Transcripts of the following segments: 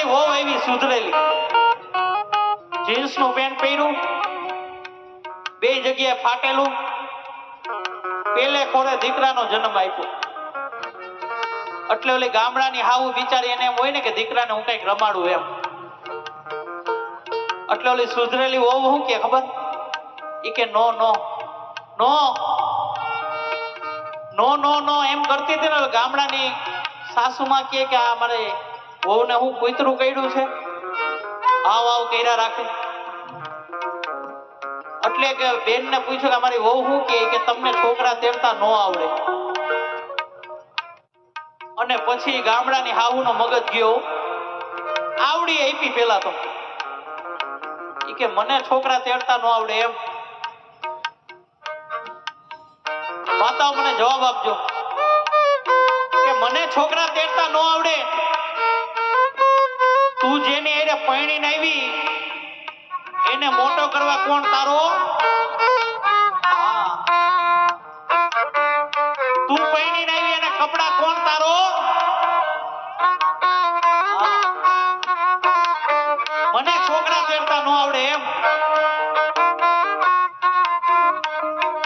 ગામડેથી વહુ આવી સુધરેલી, જીન્સ નું પેન્ટ પહેર્યું, બે જગ્યાએ ફાટેલું, પેલે ખોરે દીકરાનો જન્મ આપ્યો. એટલે ઓલી ગામડાની હાવ બિચારી એને એમ હોય ને કે દીકરાને હું કઈક રમાડું એમ. એટલે ઓલી સુધરેલી વહુ શું કે ખબર? ઈ કે નો નો નો નો નો નો એમ કરતી હતી ને. ગામડાની સાસુમાં કે આ મારે વહુને હું કૂતરું કર્યું છે, આવ આવ કર્યા રાખે. એટલે કે બેન ને પૂછ્યું કે અમારી વહુ શું કે તમને છોકરા તેડતા નો આવડે. અને પછી ગામડાની હાહુ નો મગજ ગયો, આવડી આપી પેલા તો ઈ કે મને છોકરા તેડતા નો આવડે એમ. માતાઓ મને જવાબ આપજો કે મને છોકરા તેડતા નો આવડે, તું જેની હારે પરણીને આવી એને મોટો કરવા કોણ તારો? તું પરણીને આવી એને કપડા કોણ તારો? મને છોકરા તેડતા નો આવડે એમ.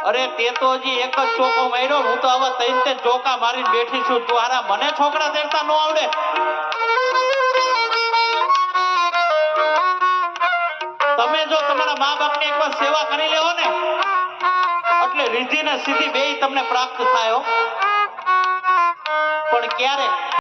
અરે તે તો હજી એક જ ચોકો માર્યો, હું તો આવા 3 ચોકા મારીને બેઠી છું. તું હારા મને છોકરા તેડતા નો આવડે? તમે જો તમારા મા બાપની એકવાર સેવા કરી લેવો ને એટલે રીધી ને સીધી બેય તમને પ્રાપ્ત થાય. પણ ક્યારે?